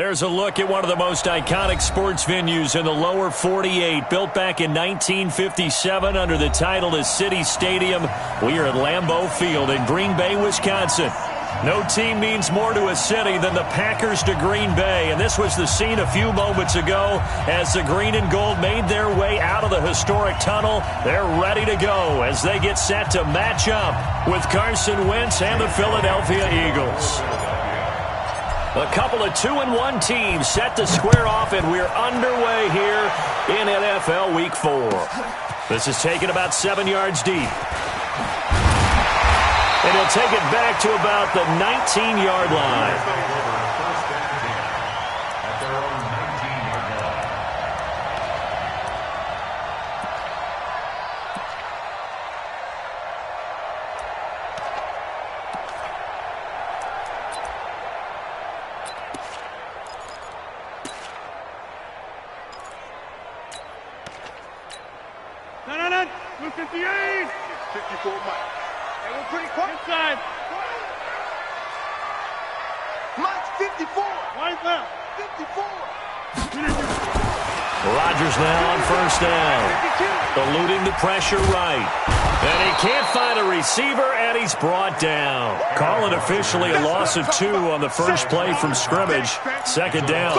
There's a look at one of the most iconic sports venues in the lower 48, built back in 1957 under the title of City Stadium. We are at Lambeau Field in Green Bay, Wisconsin. No team means more to a city than the Packers to Green Bay, and this was the scene a few moments ago as the green and gold made their way out of the historic tunnel. They're ready to go as they get set to match up with Carson Wentz and the Philadelphia Eagles. A couple of 2-1 teams set to square off, and we're underway here in NFL Week 4. This is taken about 7 yards deep. And he'll take it back to about the 19-yard line. Blue 58. 54 Mike. And we're pretty quick. Inside. Mike's 54. Right left. 54. Rodgers now on first down. Eluding the pressure right. And he can't find a receiver, and he's brought down. Call it officially a loss of 2 on the first play from scrimmage. Second down.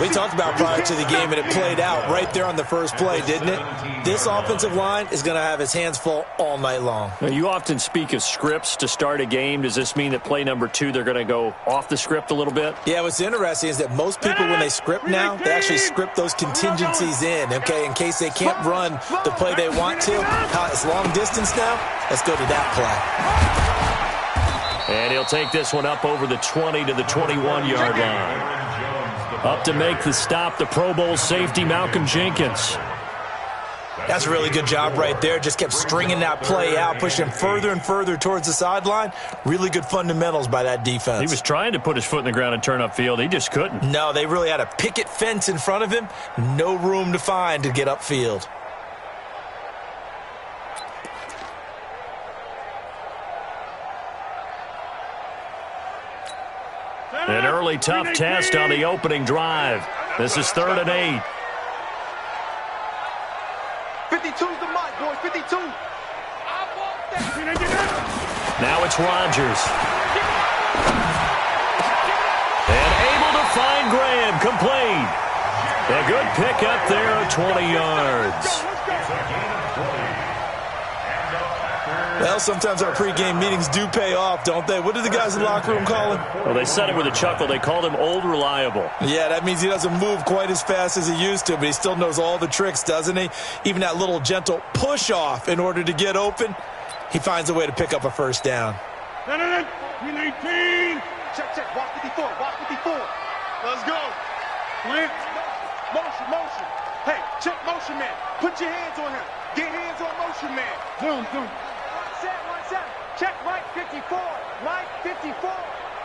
We talked about prior to the game, and it played out right there on the first play, didn't it? This offensive line is going to have his hands full all night long. Now, you often speak of scripts to start a game. Does this mean that play number 2, they're going to go off the script a little bit? Yeah, what's interesting is that most people, when they script now, they actually script those contingencies in, okay, in case they can't run the play they want to. It's long distance now. Let's go to that play. And he'll take this one up over the 20 to the 21-yard line. Up to make the stop, the Pro Bowl safety, Malcolm Jenkins. That's a really good job right there. Just kept stringing that play out, pushing further and further towards the sideline. Really good fundamentals by that defense. He was trying to put his foot in the ground and turn upfield. He just couldn't. No, they really had a picket fence in front of him. No room to find to get upfield. An early tough test on the opening drive. This is 3rd and 8. 52's the mic, boys. 52. Now it's Rodgers. And able to find Graham, complete. A good pick up there, 20 yards. Well, sometimes our pregame meetings do pay off, don't they? What do the guys in the locker room call him? Well, they said it with a chuckle. They called him Old Reliable. Yeah, that means he doesn't move quite as fast as he used to, but he still knows all the tricks, doesn't he? Even that little gentle push-off in order to get open, he finds a way to pick up a first down. 19. Check. Watch 54. Watch 54. Let's go. Plant. Motion. Hey, check motion man. Put your hands on him. Get hands on motion man. Zoom. One set. Check Mike 54. Mike 54.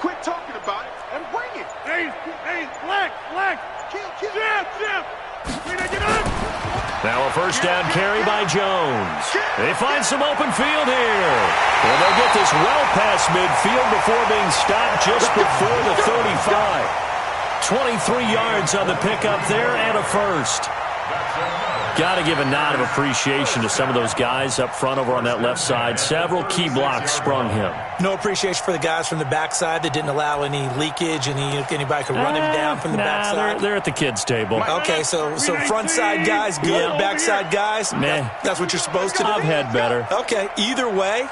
Quit talking about it and bring it. Hey, black. Kill. Jab. Now a first down carry by Jones. They find some open field here. And they'll get this well past midfield before being stopped just before the 35. 23 yards on the pickup there and a first. Got to give a nod of appreciation to some of those guys up front over on that left side. Several key blocks sprung him. No appreciation for the guys from the backside that didn't allow any leakage, anybody could run him down from the backside. They're at the kids' table. Okay, so front side guys good, backside guys, meh. That's what you're supposed to do? I've had better. Okay, either way,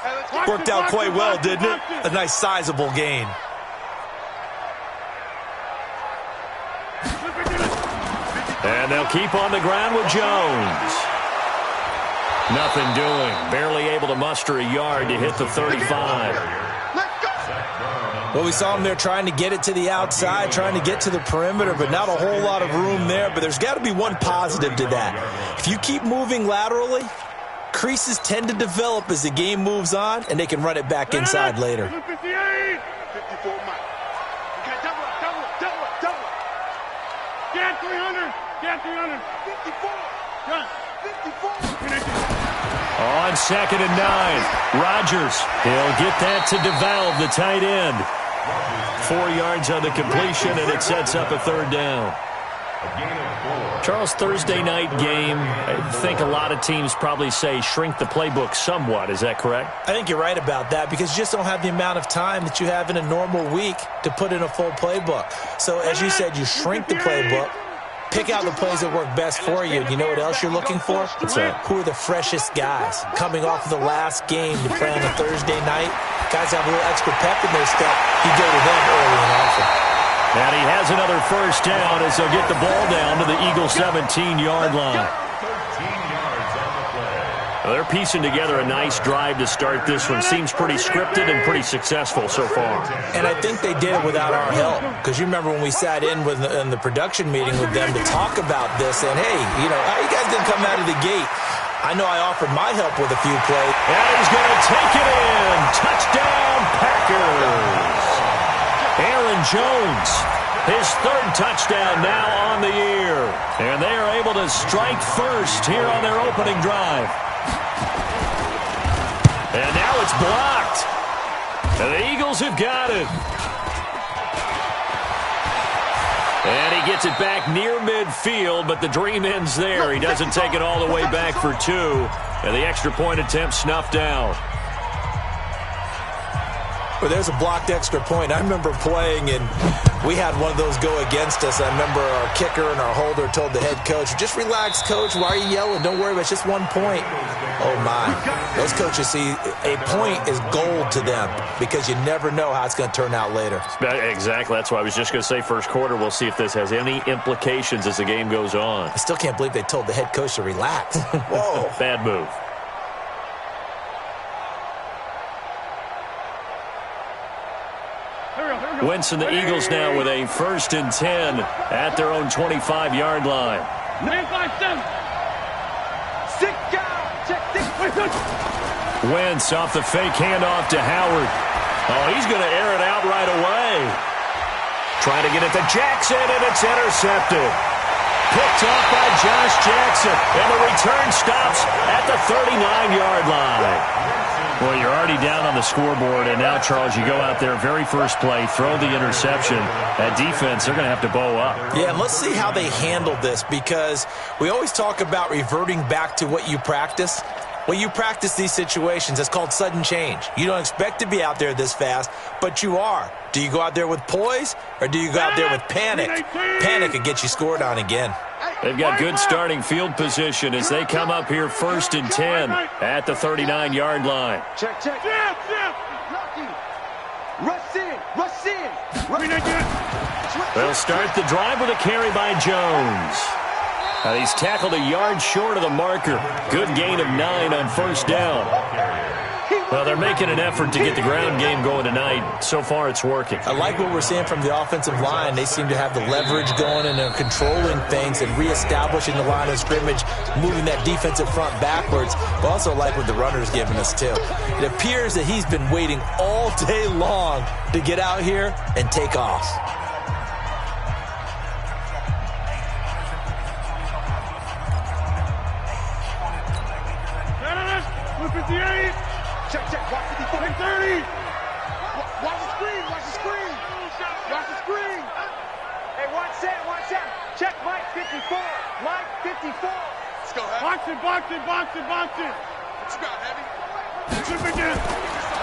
worked out quite well, didn't it? A nice sizable gain. And they'll keep on the ground with Jones. Nothing doing. Barely able to muster a yard to hit the 35. Well, we saw him there trying to get it to the outside, trying to get to the perimeter, but not a whole lot of room there. But there's got to be one positive to that. If you keep moving laterally, creases tend to develop as the game moves on, and they can run it back inside later. 54 Mike. Okay, double up. Get 300. 54. 54. On 2nd and 9, Rodgers. He'll get that to DeValve, the tight end. 4 yards on the completion, and it sets up a third down. Charles, Thursday night game, I think a lot of teams probably say shrink the playbook somewhat. Is that correct? I think you're right about that because you just don't have the amount of time that you have in a normal week to put in a full playbook. So, as you said, you shrink the playbook, pick out the plays that work best for you. You know what else you're looking for? What's that? Who are the freshest guys coming off of the last game to play on a Thursday night? Guys have a little extra pep in their step. You go to them early and often. And he has another first down as they'll get the ball down to the Eagles' 17-yard line. Well, they're piecing together a nice drive to start this one. Seems pretty scripted and pretty successful so far. And I think they did it without our help. Because you remember when we sat in the production meeting with them to talk about this, and hey, you know, how you guys didn't come out of the gate? I know I offered my help with a few plays. And he's going to take it in. Touchdown, Packers. Aaron Jones, his third touchdown now on the year. And they are able to strike first here on their opening drive. And now it's blocked. And the Eagles have got it. And he gets it back near midfield, but the dream ends there. He doesn't take it all the way back for 2. And the extra point attempt snuffed down. Well, there's a blocked extra point. I remember playing, and we had one of those go against us. I remember our kicker and our holder told the head coach, just relax, coach. Why are you yelling? Don't worry, it's just 1 point. Oh, my. Those coaches see a point is gold to them because you never know how it's going to turn out later. Exactly. That's why I was just going to say first quarter. We'll see if this has any implications as the game goes on. I still can't believe they told the head coach to relax. Whoa. Bad move. Wentz and the Eagles now with a 1st and 10 at their own 25-yard line. Wentz off the fake handoff to Howard. Oh, he's going to air it out right away. Trying to get it to Jackson, and it's intercepted. Picked off by Josh Jackson, and the return stops at the 39-yard line. Well, you're already down on the scoreboard, and now, Charles, you go out there, very first play, throw the interception. That defense, they're going to have to bow up. Yeah, and let's see how they handle this, because we always talk about reverting back to what you practice. When you practice these situations, it's called sudden change. You don't expect to be out there this fast, but you are. Do you go out there with poise, or do you go out there with panic? Panic could get you scored on again. They've got good starting field position as they come up here 1st and 10 at the 39-yard line. Check. Rush in. They'll start the drive with a carry by Jones. He's tackled a yard short of the marker. Good gain of 9 on 1st down. Well, they're making an effort to get the ground game going tonight. So far, it's working. I like what we're seeing from the offensive line. They seem to have the leverage going, and they're controlling things and reestablishing the line of scrimmage, moving that defensive front backwards. But also like what the runner's giving us, too. It appears that he's been waiting all day long to get out here and take off. Check. Watch 54. 30. Watch the screen. Hey, watch that. Check Mike 54. Mike 54. Let's go, Heavy. Box it. What you got, Heavy?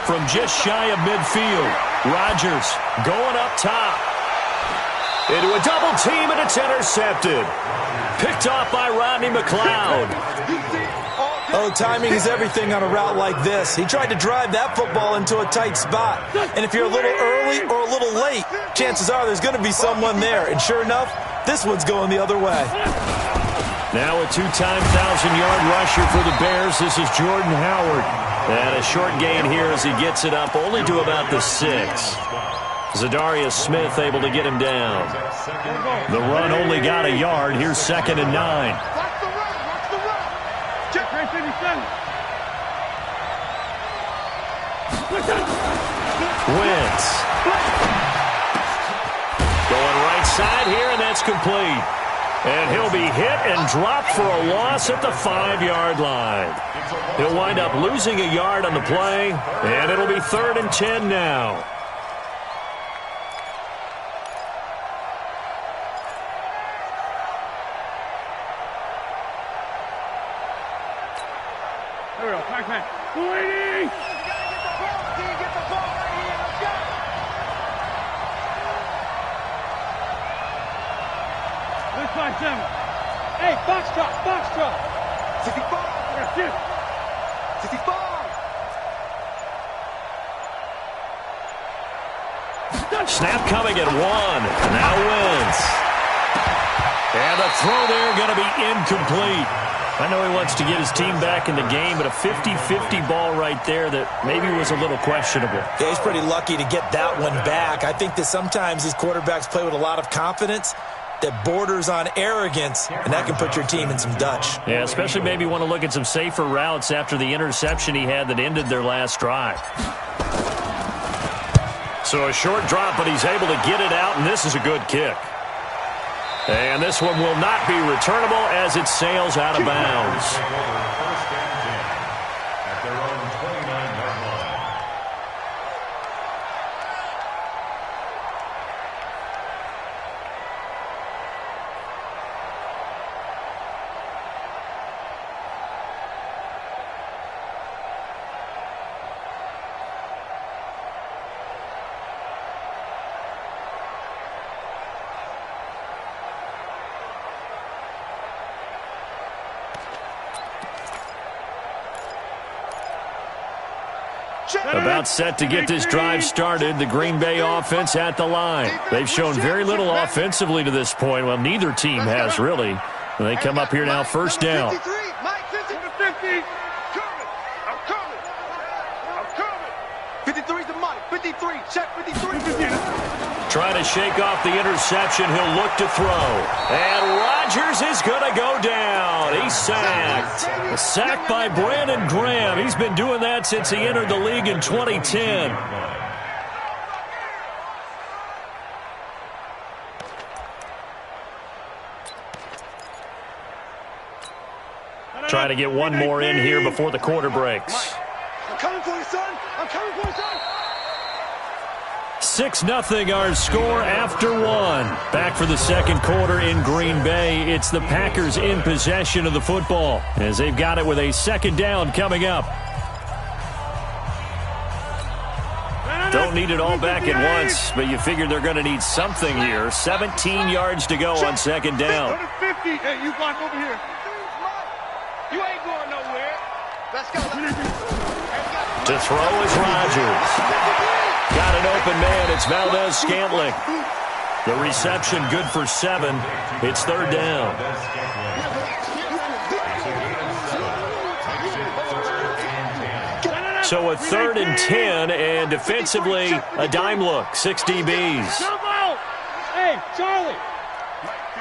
From just shy of midfield, Rodgers going up top. Into a double team, and it's intercepted. Picked off by Rodney McLeod. Oh, timing is everything on a route like this. He tried to drive that football into a tight spot. And if you're a little early or a little late, chances are there's going to be someone there. And sure enough, this one's going the other way. Now a 2-time 1,000-yard rusher for the Bears. This is Jordan Howard. And a short gain here as he gets it up only to about the 6. Zadarius Smith able to get him down. The run only got a yard. Here's 2nd and 9. Wentz. Going right side here, and that's complete. And he'll be hit and dropped for a loss at the 5-yard line. He'll wind up losing a yard on the play, and it'll be 3rd and 10 now. Here we go. Back man. 280. Get the ball right here. Let's go. Let's 5-7. Hey, box drop. 65. Yeah, shit. 65. Snap coming at 1. Now wins. And the throw there going to be incomplete. I know he wants to get his team back in the game, but a 50-50 ball right there that maybe was a little questionable. Yeah, he's pretty lucky to get that one back. I think that sometimes these quarterbacks play with a lot of confidence that borders on arrogance, and that can put your team in some Dutch. Yeah, especially maybe want to look at some safer routes after the interception he had that ended their last drive. So a short drop, but he's able to get it out, and this is a good kick. And this one will not be returnable as it sails out of bounds. About set to get this drive started. The Green Bay offense at the line. They've shown very little offensively to this point. Well, neither team has really. They come up here now, first down. 53, Mike, 50. I'm coming. 53's the Mike. 53, check 53. Trying to shake off the interception. He'll look to throw. And Rodgers is going to go down. He's sacked. A sack by Brandon Graham. He's been doing that since he entered the league in 2010. Trying to get one more in here before the quarter breaks. I'm coming for you, son. 6-0 our score after 1. Back for the second quarter in Green Bay. It's the Packers in possession of the football as they've got it with a second down coming up. Don't need it all back at once, but you figure they're going to need something here. 17 yards to go on second down. 50. Hey, you block over here. You ain't going nowhere. Let's go. To throw is Rodgers. Got an open man. It's Valdez-Scantling. The reception good for 7. It's third down. So a 3rd and 10, and defensively a dime look. 6 DBs. Hey, Charlie. Mike,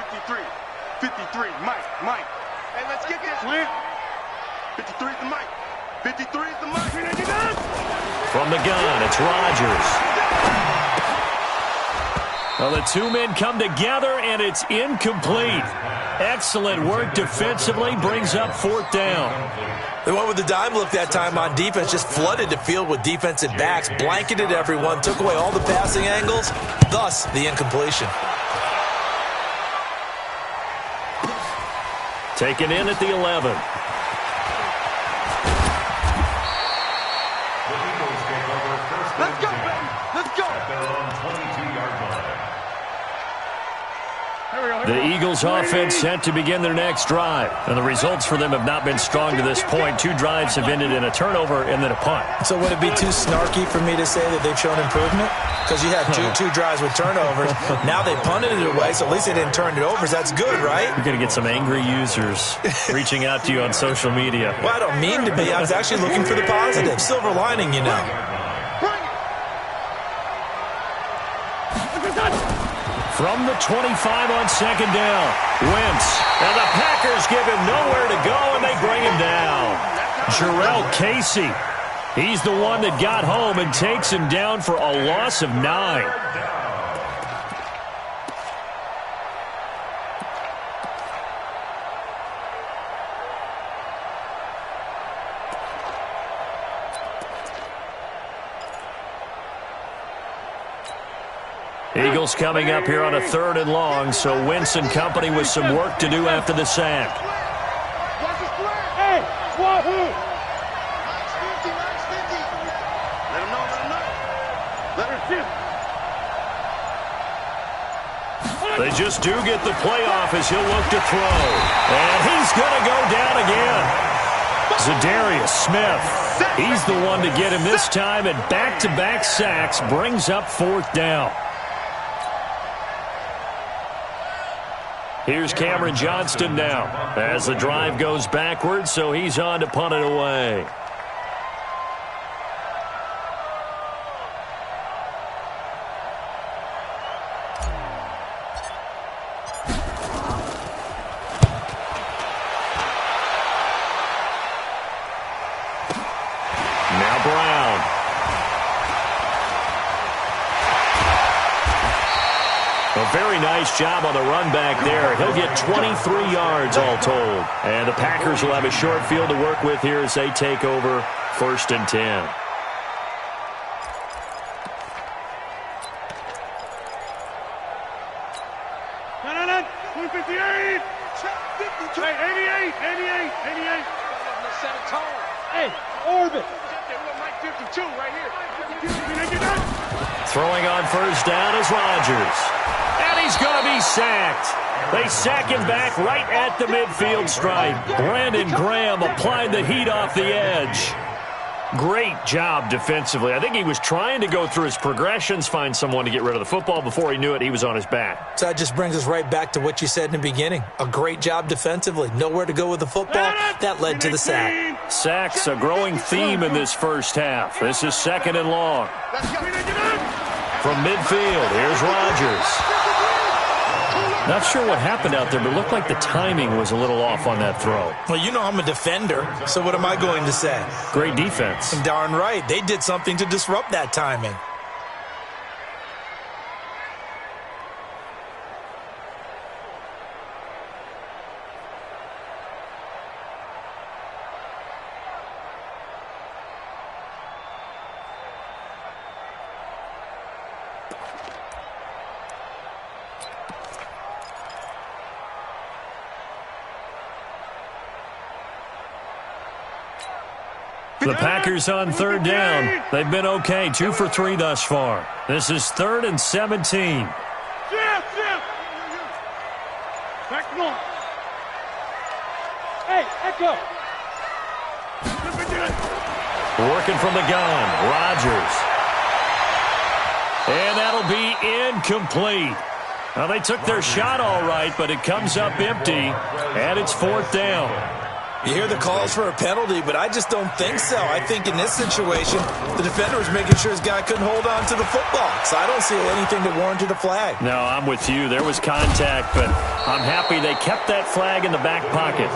53, Mike. Hey, let's get this. 53's the Mike. 53's the Mike. From the gun, it's Rodgers. Well, the two men come together, and it's incomplete. Excellent work defensively, brings up 4th down. They went with the dime look that time on defense, just flooded the field with defensive backs, blanketed everyone, took away all the passing angles, thus the incompletion. Taken in at the 11. Let's go, baby. Let's go. The Eagles offense set to begin their next drive. And the results for them have not been strong to this point. 2 drives have ended in a turnover and then a punt. So would it be too snarky for me to say that they've shown improvement? Because you had two drives with turnovers. Now they punted it away, so at least they didn't turn it over. So that's good, right? You're going to get some angry users reaching out to you on social media. Well, I don't mean to be. I was actually looking for the positive. Silver lining, you know. From the 25 on second down, Wentz. Now the Packers give him nowhere to go, and they bring him down. Jarrell Casey. He's the one that got home and takes him down for a loss of 9. Eagles coming up here on a 3rd and long, so Wentz and company with some work to do after the sack. They just do get the playoff as he'll look to throw. And he's going to go down again. Zadarius Smith, he's the one to get him this time, and back-to-back sacks brings up fourth down. Here's Cameron Johnston now as the drive goes backwards, so he's on to punt it away. Very nice job on the run back there. He'll get 23 yards all told. And the Packers will have a short field to work with here as they take over 1st and 10. Throwing on first down is Rodgers. And he's going to be sacked. They sack him back right at the midfield stripe. Brandon Graham applied the heat off the edge. Great job defensively. I think he was trying to go through his progressions, find someone to get rid of the football. Before he knew it, he was on his back. So that just brings us right back to what you said in the beginning. A great job defensively. Nowhere to go with the football. That led to the sack. Sacks, a growing theme in this first half. This is 2nd and long. From midfield, here's Rodgers. Not sure what happened out there, but it looked like the timing was a little off on that throw. Well, you know I'm a defender, so what am I going to say? Great defense. Darn right. They did something to disrupt that timing. The Packers on 3rd down. They've been okay, 2 for 3 thus far. This is 3rd and 17. Hey, echo. Working from the gun, Rodgers. And that'll be incomplete. Well, they took their shot all right, but it comes up empty, and it's 4th down. You hear the calls for a penalty, but I just don't think so. I think in this situation, the defender was making sure his guy couldn't hold on to the football. So I don't see anything that warranted a flag. No, I'm with you. There was contact, but I'm happy they kept that flag in the back pocket.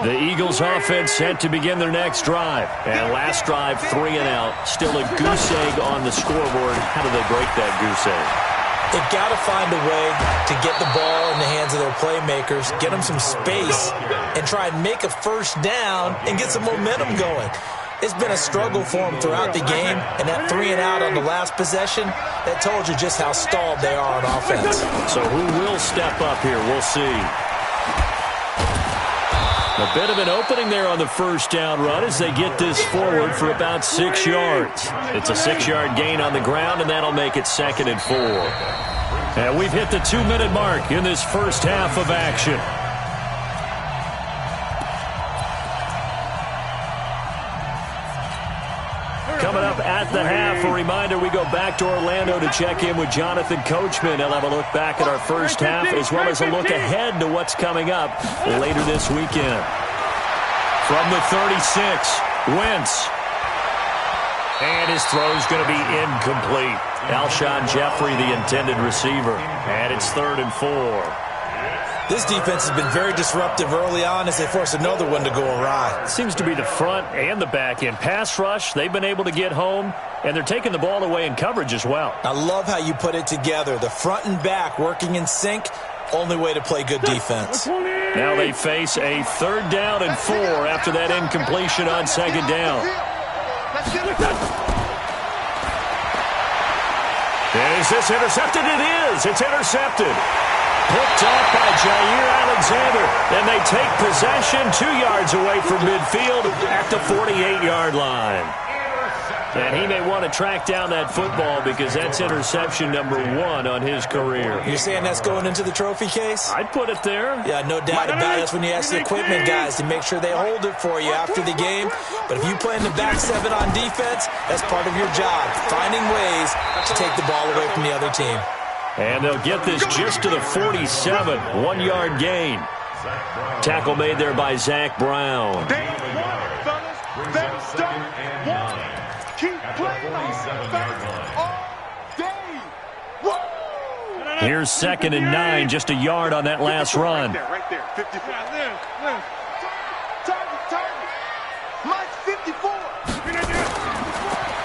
The Eagles offense set to begin their next drive. And last drive, 3 and out. Still a goose egg on the scoreboard. How do they break that goose egg? They've got to find a way to get the ball in the hands of their playmakers, get them some space, and try and make a first down and get some momentum going. It's been a struggle for them throughout the game, and that 3 and out on the last possession, that told you just how stalled they are on offense. So who will step up here? We'll see. A bit of an opening there on the first down run as they get this forward for about 6 yards. It's a 6-yard gain on the ground, and that'll make it 2nd and 4. And we've hit the 2-minute mark in this first half of action. Coming up at the half, a reminder, we go back to Orlando to check in with Jonathan Coachman. He'll have a look back at our first half as well as a look ahead to what's coming up later this weekend. From the 36, Wentz. And his throw's going to be incomplete. Alshon Jeffrey, the intended receiver. And it's 3rd and 4. This defense has been very disruptive early on as they force another one to go awry. Seems to be the front and the back end. Pass rush, they've been able to get home, and they're taking the ball away in coverage as well. I love how you put it together. The front and back working in sync, only way to play good defense. Now they face a 3rd down and 4 after that incompletion on 2nd down. Is this intercepted? It is. It's intercepted. Picked up by Jair Alexander. And they take possession 2 yards away from midfield at the 48-yard line. And he may want to track down that football because that's interception number 1 on his career. You're saying that's going into the trophy case? I'd put it there. Yeah, no doubt about it. That's when you ask the equipment guys to make sure they hold it for you after the game. But if you play in the back 7 on defense, that's part of your job, finding ways to take the ball away from the other team. And they'll get this just to the 47, 1-yard gain. Tackle made there by Zach Brown. They won, fellas. They don't won. Keep playing on all day. Woo! Here's 2nd and 9, just a yard on that last run. Right there, 54. Target. Mike, 54.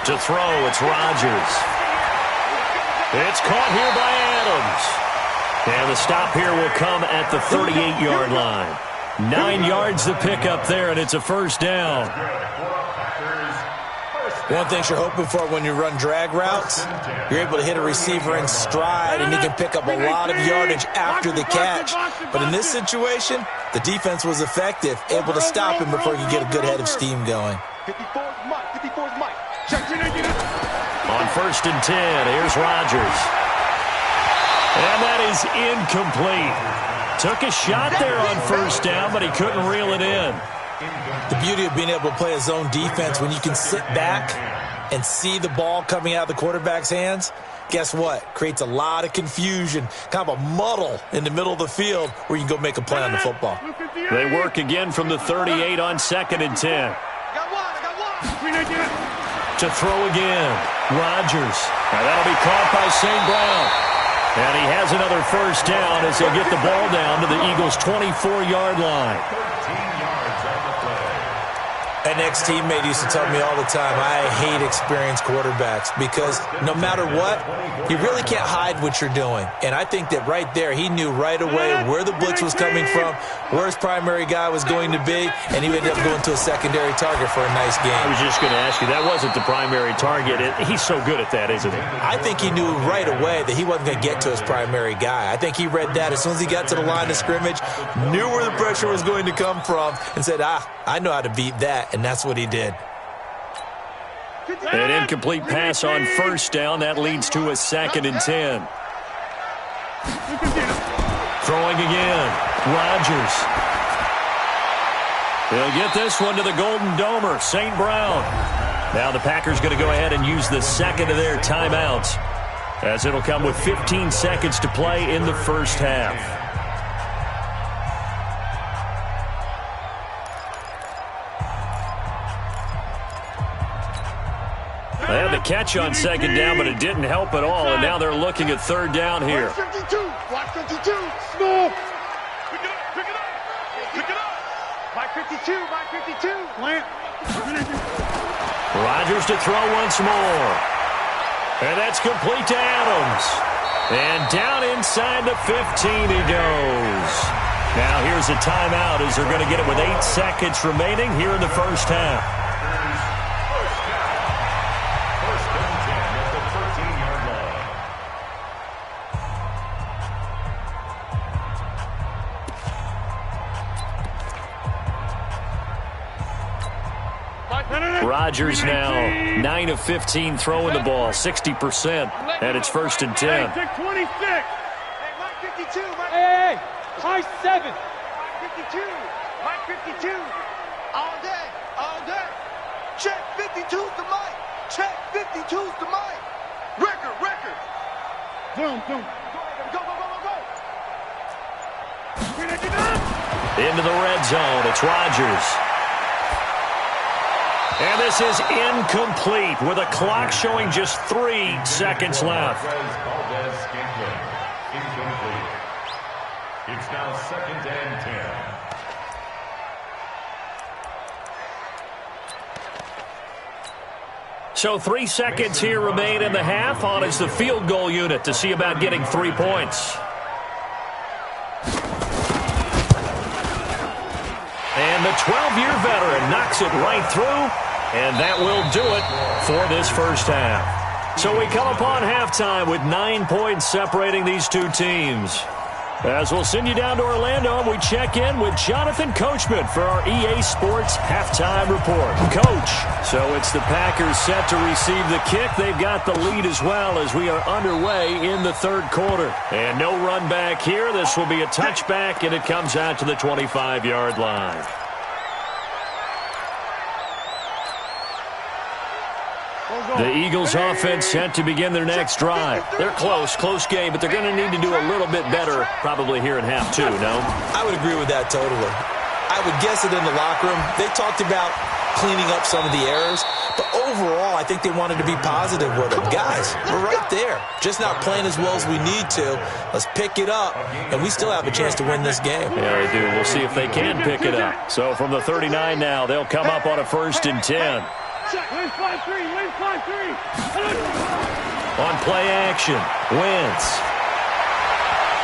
To throw, it's Rodgers. It's caught here by Adams. And the stop here will come at the 38-yard line. 9 yards to pick up there, and it's a first down. One thing you're hoping for when you run drag routes, you're able to hit a receiver in stride, and he can pick up a lot of yardage after the catch. But in this situation, the defense was effective, able to stop him before he could get a good head of steam going. 54's Mike. Check. On 1st and 10, here's Rodgers. And that is incomplete. Took a shot there on 1st down, but he couldn't reel it in. The beauty of being able to play a zone defense when you can sit back and see the ball coming out of the quarterback's hands, guess what? Creates a lot of confusion, kind of a muddle in the middle of the field where you can go make a play on the football. They work again from the 38 on 2nd and 10. I got one. To throw again, Rodgers. Now that'll be caught by St. Brown. And he has another first down as they'll get the ball down to the Eagles' 24-yard line. An ex-teammate used to tell me all the time, I hate experienced quarterbacks because no matter what, you really can't hide what you're doing. And I think that right there, he knew right away where the blitz was coming from, where his primary guy was going to be, and he ended up going to a secondary target for a nice game. I was just going to ask you, that wasn't the primary target. He's so good at that, isn't he? I think he knew right away that he wasn't going to get to his primary guy. I think he read that as soon as he got to the line of scrimmage, knew where the pressure was going to come from, and said, I know how to beat that. And that's what he did. An incomplete pass on 1st down. That leads to a 2nd and 10. Throwing again. Rodgers. He'll get this one to the Golden Domer, St. Brown. Now the Packers going to go ahead and use the 2nd of their timeouts, as it'll come with 15 seconds to play in the first half. They had the catch on 2nd down, but it didn't help at all, and now they're looking at 3rd down here. Watch 52. Small. Pick it up. Mike 52. Plant. Rodgers to throw once more. And that's complete to Adams. And down inside the 15 he goes. Now here's a timeout as they're going to get it with 8 seconds remaining here in the first half. Rodgers now 9 of 15 throwing the ball, 60%, and it's 1st and 10. Hey, 26. Hey, Mike 52. Hey, high 7. Mike 52. All day. Check 52's the Mike. Check 52's the Mike. Record. Boom. Go. Into the red zone, it's Rodgers. And this is incomplete with a clock showing just 3 seconds left. Incomplete. It's now 2nd and 10. So 3 seconds here remain in the half. On is the field goal unit to see about getting 3 points. And the 12-year veteran knocks it right through. And that will do it for this first half. So we come upon halftime with 9 points separating these two teams. As we'll send you down to Orlando, and we check in with Jonathan Coachman for our EA Sports Halftime Report. Coach, so it's the Packers set to receive the kick. They've got the lead as well as we are underway in the third quarter. And no run back here. This will be a touchback, and it comes out to the 25-yard line. The Eagles offense set to begin their next drive. They're close game, but they're going to need to do a little bit better probably here in half two, no? I would agree with that totally. I would guess it in the locker room. They talked about cleaning up some of the errors, but overall I think they wanted to be positive with them. Guys, we're right there. Just not playing as well as we need to. Let's pick it up, and we still have a chance to win this game. Yeah, they do. We'll see if they can pick it up. So from the 39 now, they'll come up on a 1st and 10. Win 5-3, win 5-3. On play action, Wentz.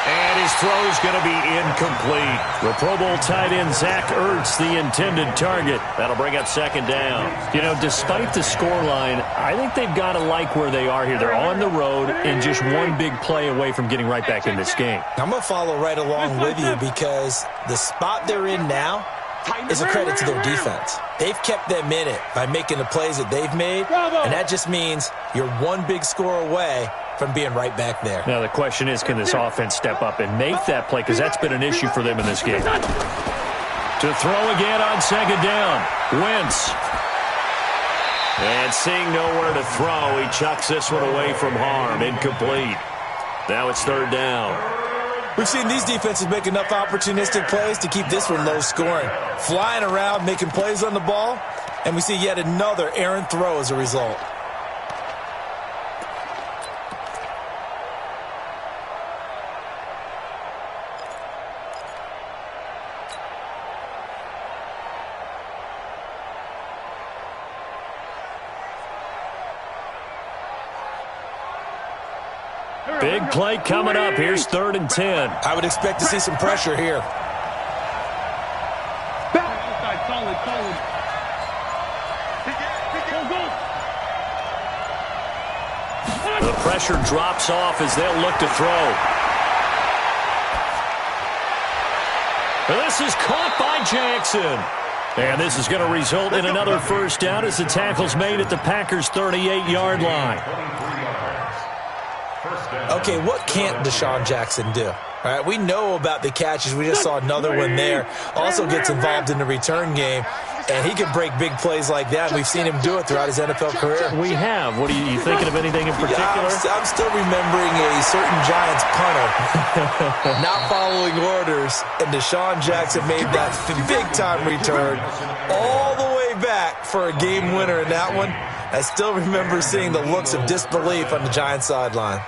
And his throw is going to be incomplete. The Pro Bowl tight end Zach Ertz, the intended target. That'll bring up 2nd down. You know, despite the scoreline, I think they've got to like where they are here. They're on the road and just one big play away from getting right back in this game. I'm going to follow right along with you because the spot they're in now is a credit to their defense. They've kept them in it by making the plays that they've made, and that just means you're one big score away from being right back there. Now the question is, can this offense step up and make that play, because that's been an issue for them in this game. To throw again on 2nd down, Wentz. And seeing nowhere to throw, he chucks this one away from harm, incomplete. Now it's 3rd down. We've seen these defenses make enough opportunistic plays to keep this one low scoring. Flying around, making plays on the ball, and we see yet another errant throw as a result. Big play coming up. Here's 3rd and 10. I would expect to see some pressure here. The pressure drops off as they'll look to throw. This is caught by Jackson. And this is going to result in another 1st down as the tackle's made at the Packers' 38-yard line. Okay, what can't Deshaun Jackson do? All right, we know about the catches. We just saw another one there. Also gets involved in the return game, and he can break big plays like that. We've seen him do it throughout his NFL career. We have. What are you thinking of anything in particular? I'm still remembering a certain Giants punter not following orders, and Deshaun Jackson made that big-time return all the way back for a game winner in that one. I still remember seeing the looks of disbelief on the Giants sideline.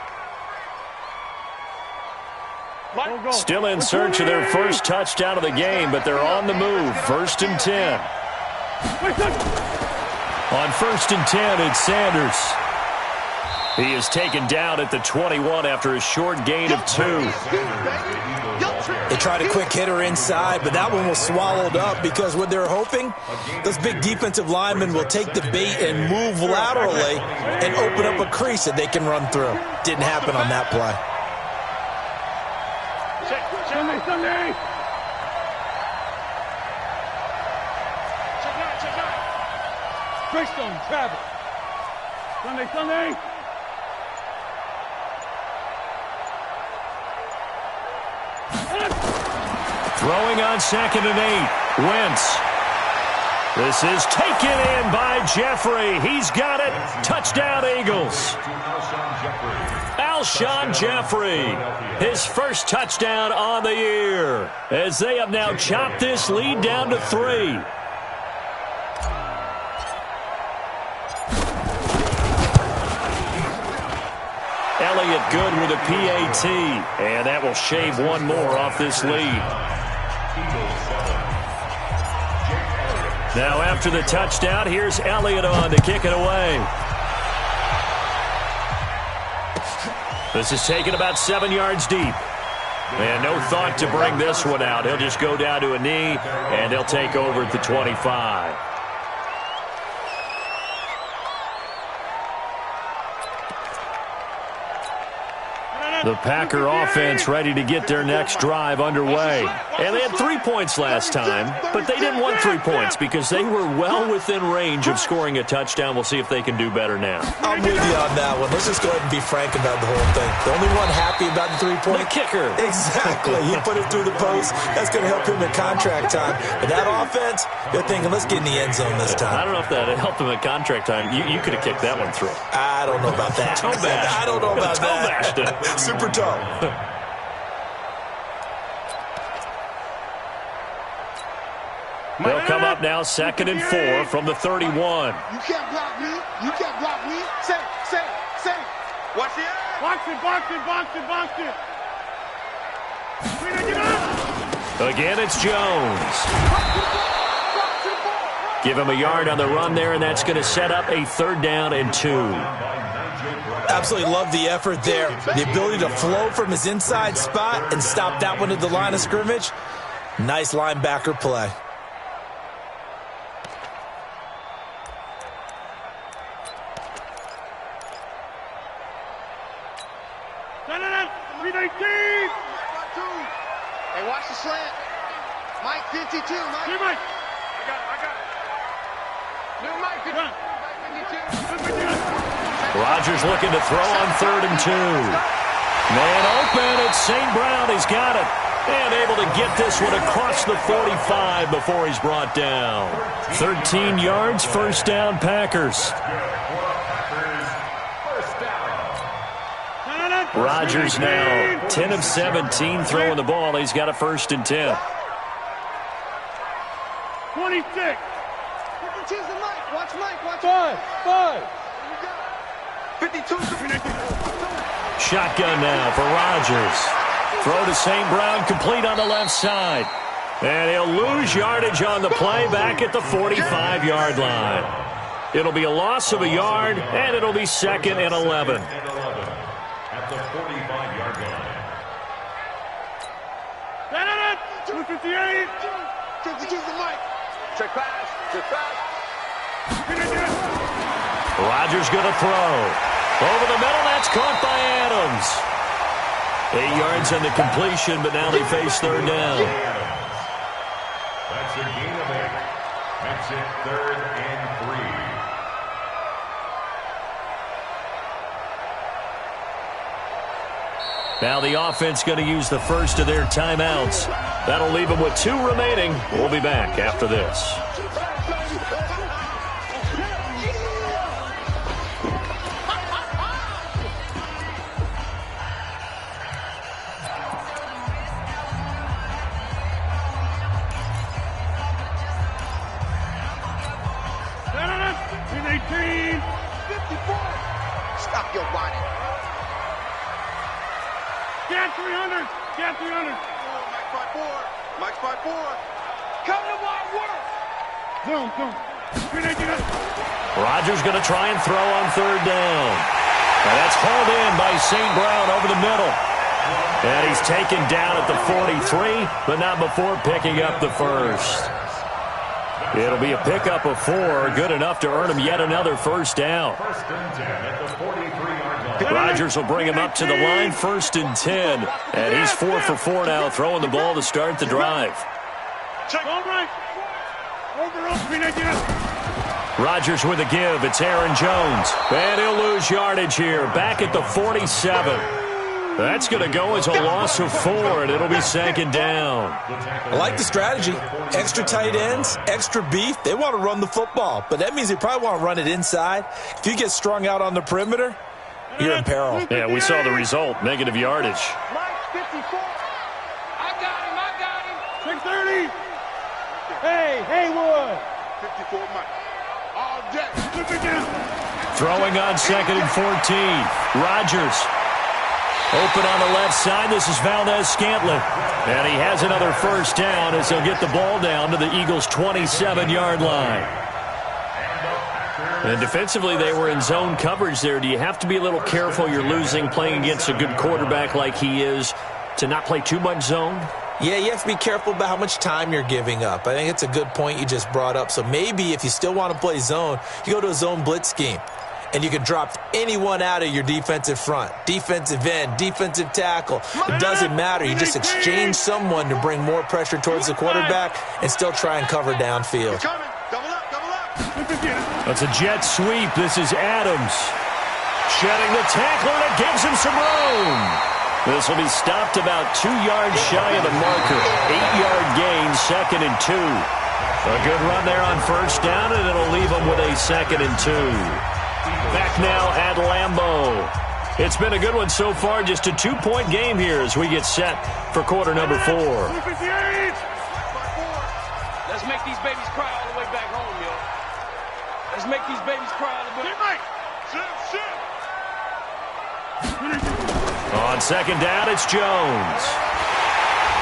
Still in search of their first touchdown of the game, but they're on the move. 1st and 10. On 1st and 10, it's Sanders. He is taken down at the 21 after a short gain of 2. They tried a quick hitter inside, but that one was swallowed up because what they're hoping, those big defensive linemen will take the bait and move laterally and open up a crease that they can run through. Didn't happen on that play. Sunday. Greystone, travel. Sunday. Throwing on 2nd and 8. Wentz. This is taken in by Jeffrey. He's got it. Touchdown, Eagles. Alshon Jeffrey, his first touchdown on the year, as they have now chopped this lead down to 3. Elliott good with a PAT, and that will shave one more off this lead. Now after the touchdown, here's Elliott on to kick it away. This is taken about 7 yards deep. And no thought to bring this one out. He'll just go down to a knee, and they'll take over at the 25. The Packer offense ready to get their next drive underway. And they had 3 points last time, but they didn't want 3 points because they were well within range of scoring a touchdown. We'll see if they can do better now. I'm with you on that one. Let's just go ahead and be frank about the whole thing. The only one happy about the 3-point? The kicker. Exactly. He put it through the post. That's going to help him in contract time. But that offense, they're thinking, let's get in the end zone this time. I don't know if that helped him in contract time. You could have kicked that one through. I don't know about that. I don't know about that. Super toe. They'll come up now, 2nd and 4 from the 31. You can't block me. You can't block me. Say. Watch the eye. Box it. Again, it's Jones. Give him a yard on the run there, and that's going to set up a 3rd down and 2. Absolutely love the effort there. The ability to flow from his inside spot and stop that one at the line of scrimmage. Nice linebacker play. Hey, watch the slant. Mike 52. Mike. I got it. New Mike 52. Rodgers looking to throw on 3rd and 2. Man open, it's St. Brown. He's got it. And able to get this one across the 45 before he's brought down. 13 yards, 1st down, Packers. Rodgers now 10 of 17 throwing the ball. He's got a 1st and 10. 26. 52's the Mike. Watch Mike. Watch 5. 52. Shotgun now for Rodgers. Throw to St. Brown, complete on the left side. And he'll lose yardage on the play back at the 45-yard line. It'll be a loss of a yard, and it'll be 2nd and 11. At the 45-yard line. 258. 52's the Mike. Check pass. Rodgers going to throw. Over the middle, that's caught by Adams. 8 yards on the completion, but now they face 3rd down. That's a gain of 8. Makes it 3rd and 3. Now the offense going to use the first of their timeouts. That'll leave them with 2 remaining. We'll be back after this. Stop your whining. Get 300. Mike's 5-4. Come to my work. Zoom. Rodgers going to try and throw on 3rd down. And that's hauled in by St. Brown over the middle. And he's taken down at the 43, but not before picking up the 1st. It'll be a pickup of 4, good enough to earn him yet another 1st down. 1st and 10 at the 43-yard line. Rodgers will bring him up to the line, 1st and 10. And he's 4 for 4 now, throwing the ball to start the drive. Rodgers with a give. It's Aaron Jones. And he'll lose yardage here, back at the 47. That's going to go as a loss of 4, and it'll be 2nd down. I like the strategy. Extra tight ends, extra beef. They want to run the football, but that means they probably want to run it inside. If you get strung out on the perimeter, you're in peril. Yeah, we saw the result, negative yardage. Mike 54. I got him. 630. Hey, Haywood. 54 Mike. All day. Throwing on 2nd and 14. Rodgers. Open on the left side. This is Valdez-Scantling. And he has another 1st down as he'll get the ball down to the Eagles' 27-yard line. And defensively, they were in zone coverage there. Do you have to be a little careful? You're losing, playing against a good quarterback like he is, to not play too much zone? Yeah, you have to be careful about how much time you're giving up. I think it's a good point you just brought up. So maybe if you still want to play zone, you go to a zone blitz scheme. and you can drop anyone out of your defensive front. Defensive end, defensive tackle. It doesn't matter. You just exchange someone to bring more pressure towards the quarterback and still try and cover downfield. That's a jet sweep. This is Adams. Shedding the tackler that gives him some room. This will be stopped about 2 yards shy of the marker. 8-yard gain, 2nd and 2. A good run there on first down, and it'll leave them with a 2nd and 2. Back now at Lambeau. It's been a good one so far, just a 2-point game here as we get set for quarter number 4. Let's make these babies cry all the way back home, yo. Let's make these babies cry all the way back. On 2nd down, it's Jones.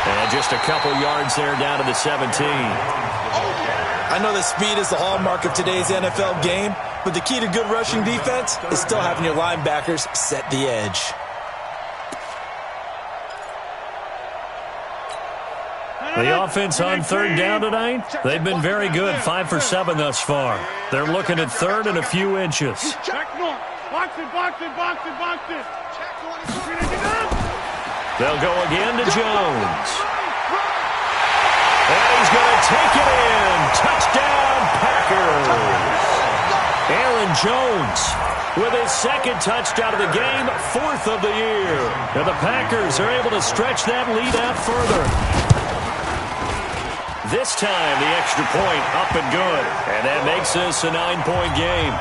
And just a couple yards there down to the 17. I know that speed is the hallmark of today's NFL game, but the key to good rushing defense is still having your linebackers set the edge. The offense on 3rd down tonight, they've been very good, 5 for 7 thus far. They're looking at 3rd and a few inches. Box it, box it, box it, box it. They'll go again to Jones. And he's going to take it in. Touchdown, Packers. Aaron Jones with his 2nd touchdown of the game, 4th of the year. And the Packers are able to stretch that lead out further. This time, the extra point up and good. And that makes this a 9-point game.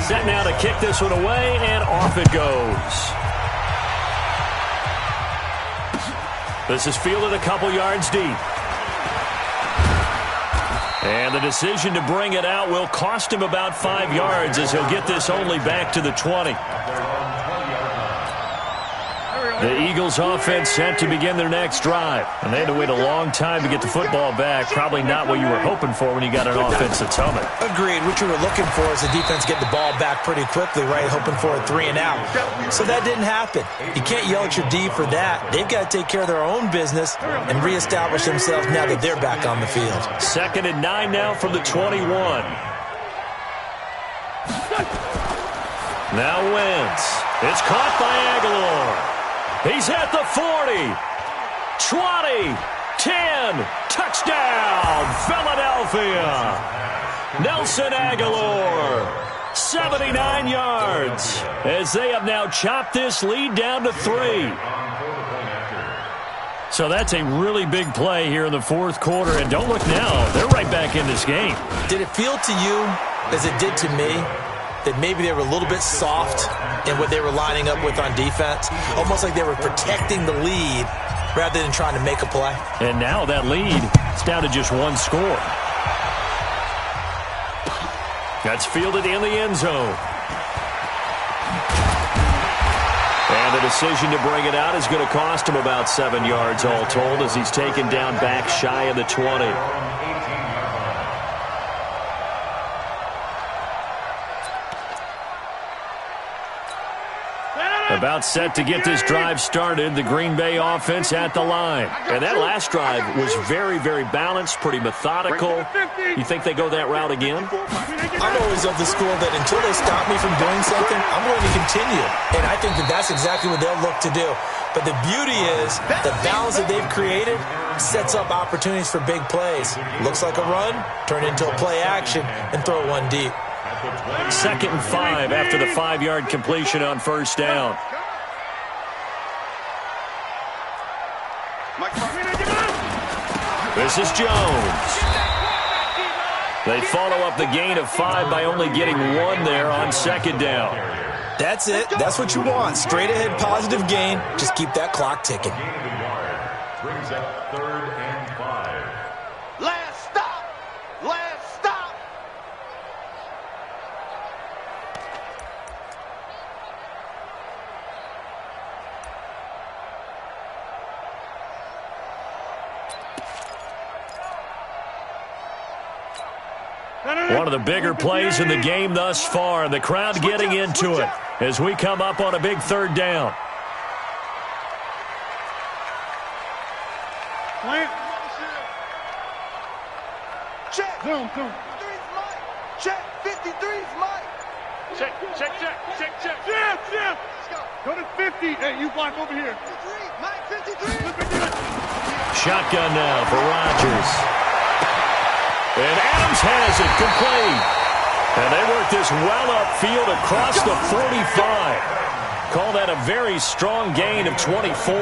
Set now to kick this one away, and off it goes. This is fielded a couple yards deep. And the decision to bring it out will cost him about 5 yards as he'll get this only back to the 20. The Eagles offense set to begin their next drive. And they had to wait a long time to get the football back. Probably not what you were hoping for when you got an offense that's humming. Agreed. What you were looking for is the defense get the ball back pretty quickly, right? Hoping for a 3 and out. So that didn't happen. You can't yell at your D for that. They've got to take care of their own business and reestablish themselves now that they're back on the field. 2nd and 9 now from the 21. Now Wentz. It's caught by Aguilar. He's at the 40, 20, 10, touchdown, Philadelphia. Nelson Aguilar, 79 yards, as they have now chopped this lead down to 3. So that's a really big play here in the 4th quarter, and don't look now, they're right back in this game. Did it feel to you, as it did to me, that maybe they were a little bit soft in what they were lining up with on defense? Almost like they were protecting the lead rather than trying to make a play. And now that lead is down to just 1 score. That's fielded in the end zone. And the decision to bring it out is going to cost him about 7 yards all told as he's taken down back shy of the 20. About set to get this drive started, the Green Bay offense at the line. And that last drive was very, very balanced, pretty methodical. You think they go that route again? I'm always of the school that until they stop me from doing something, I'm going to continue. And I think that that's exactly what they'll look to do. But the beauty is the balance that they've created sets up opportunities for big plays. Looks like a run, turn into a play action, and throw one deep. 2nd and 5 after the 5-yard completion on first down. This is Jones. They follow up the gain of 5 by only getting 1 there on 2nd down. That's it. That's what you want. Straight ahead positive gain. Just keep that clock ticking. Brings up 3rd and 5. Last stop. Last stop. One of the bigger plays in the game thus far, and the crowd getting into it as we come up on a big 3rd down. Plant. Check. Zoom. 53's Mike. Check. Jim. Go to 50. Hey, you block over here. 53, Mike 53. Shotgun now for Rodgers. And Adams has it complete. And they work this well upfield across the 45. Call that a very strong gain of 24.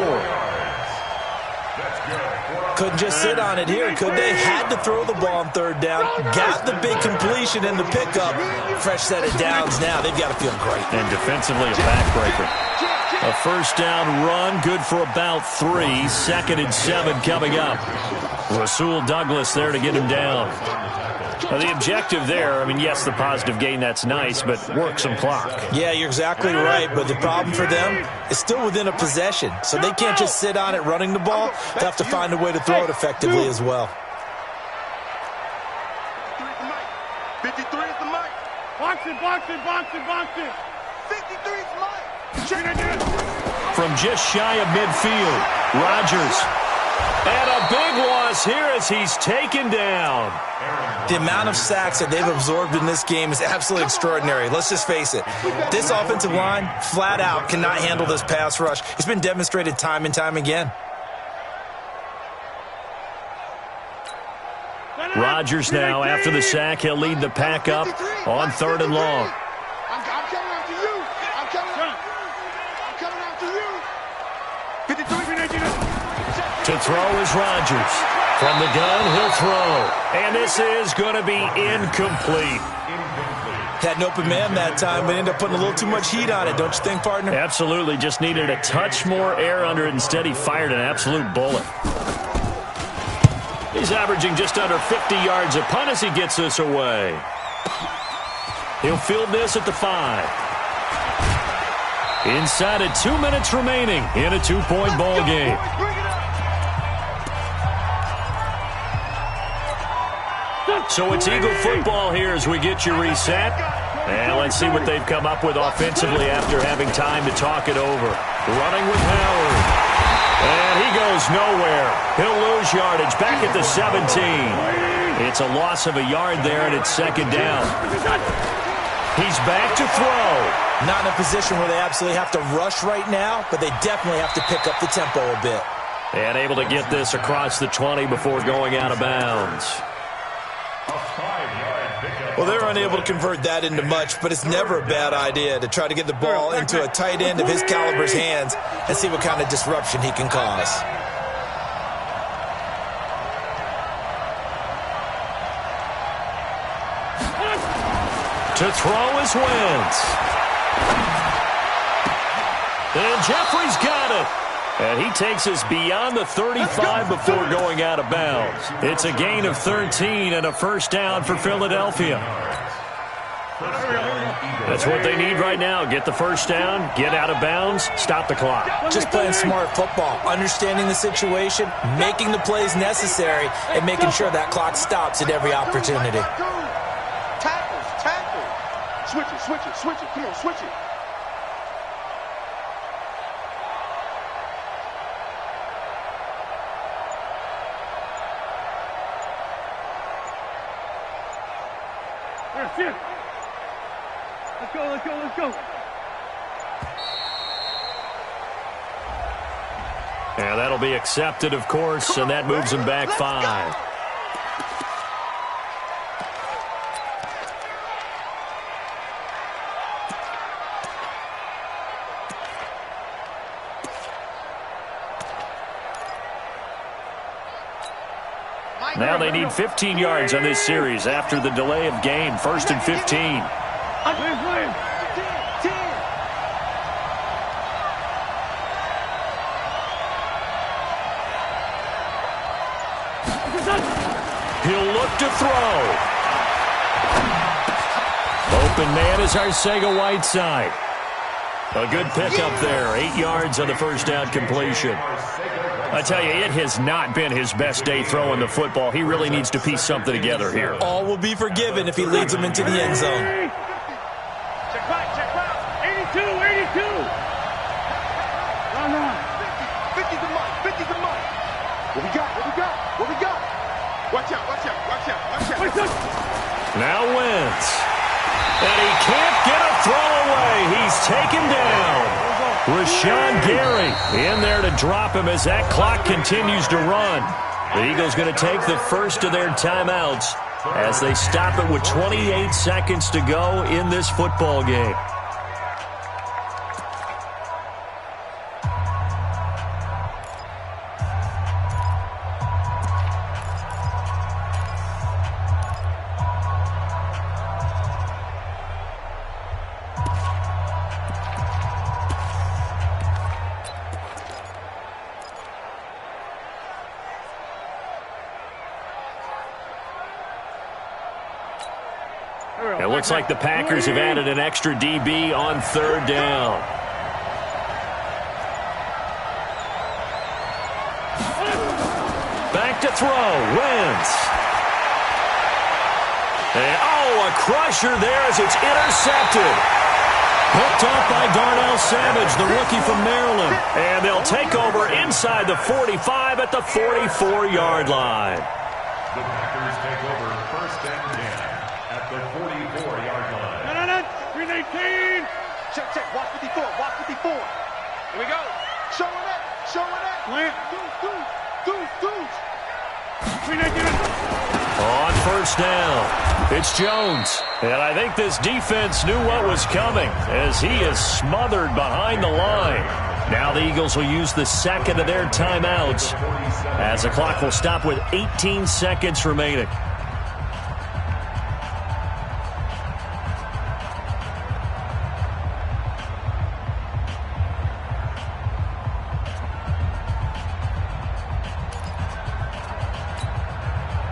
Couldn't just sit on it here, could they? Had to throw the ball on third down. Got the big completion in the pickup. Fresh set of downs now. They've got to feel great. And defensively, a backbreaker. A first down run, good for about 3. 2nd and 7 coming up. Rasul Douglas there to get him down. Now, the objective there, I mean, yes, the positive gain, that's nice, but work some clock. Yeah, you're exactly right, but the problem for them is still within a possession, so they can't just sit on it running the ball. They have to find a way to throw it effectively as well. 53 is the Mike. Box it. 53 is Mike. From just shy of midfield, Rodgers. And a big loss here as he's taken down. The amount of sacks that they've absorbed in this game is absolutely extraordinary. Let's just face it. This offensive line, flat out, cannot handle this pass rush. It's been demonstrated time and time again. Rodgers now, after the sack, he'll lead the pack up on 3rd and long. I'm coming after you. I'm coming after you. 53. To throw is Rodgers. From the gun, he'll throw. And this is going to be incomplete. Had an open man that time, but ended up putting a little too much heat on it, don't you think, partner? Absolutely. Just needed a touch more air under it. Instead, he fired an absolute bullet. He's averaging just under 50 yards a punt as he gets this away. He'll field this at the 5. Inside of 2 minutes remaining in a 2-point ball game. So it's Eagle football here as we get you reset. And let's see what they've come up with offensively after having time to talk it over. Running with Howard. And he goes nowhere. He'll lose yardage back at the 17. It's a loss of a yard there, and it's 2nd down. He's back to throw. Not in a position where they absolutely have to rush right now, but they definitely have to pick up the tempo a bit. And able to get this across the 20 before going out of bounds. Well, they're unable to convert that into much, but it's never a bad idea to try to get the ball into a tight end of his caliber's hands and see what kind of disruption he can cause. To throw is Wentz. And Jeffrey's got it. And he takes us beyond the 35 before going out of bounds. It's a gain of 13 and a first down for Philadelphia. That's what they need right now. Get the first down, get out of bounds, stop the clock. Just playing smart football, understanding the situation, making the plays necessary, and making sure that clock stops at every opportunity. Tackle. Switch it. Come on, switch it. Let's go. Yeah, that'll be accepted, of course, and that moves him back 5. Now they need 15 yards on this series after the delay of game. 1st and 15. He'll look to throw. Open man is Arcega-Whiteside. A good pickup there. 8 yards on the first down completion. I tell you, it has not been his best day throwing the football. He really needs to piece something together here. All will be forgiven if he leads them into the end zone. Check back. 82. Run. 50 to Mike. What we got? Watch out. Now Wentz. And he can't get a throw away. He's taken down. Rashawn Gary in there to drop him as that clock continues to run. The Eagles going to take the first of their timeouts as they stop it with 28 seconds to go in this football game. It looks like the Packers have added an extra DB on third down. Back to throw. Wentz. And, a crusher there as it's intercepted. Picked off by Darnell Savage, the rookie from Maryland. And they'll take over inside the 45 at the 44-yard line. The Packers take over first and 10 at the 44-yard line. 319. Check, check. Watch 54. Watch 54. Here we go. Showing that. Showing that. Plant. Deuce. 319. On first down, it's Jones. And I think this defense knew what was coming as he is smothered behind the line. Now the Eagles will use the second of their timeouts as the clock will stop with 18 seconds remaining.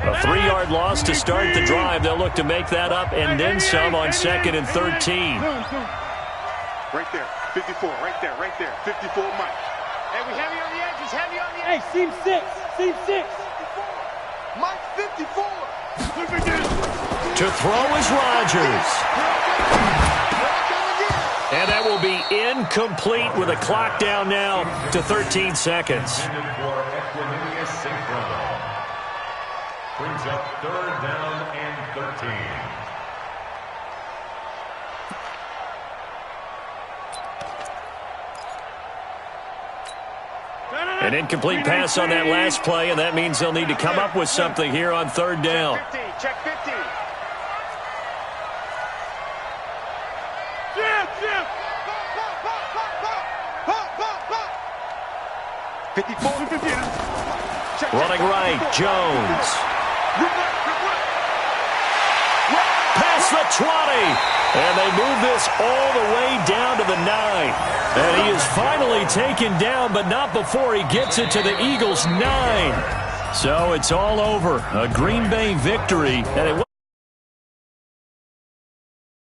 A 3-yard loss to start the drive. They'll look to make that up and then some on second and 13. Right there. 54. Right there. 54 Mike. Hey, we heavy on the edges. Heavy on the Hey, edges. seam 6. Mike 54. To throw is Rodgers. And that will be incomplete with a clock down now to 13 seconds. Brings up third down and 13. An incomplete pass on that last play, and that means they'll need to come up with something here on third down. 50. Check 50. Jim. 54. Check, Running right, Jones. Past the 20. And they move this all the way down to the 9. And he is finally taken down, but not before he gets it to the Eagles' 9. So it's all over. A Green Bay victory. And it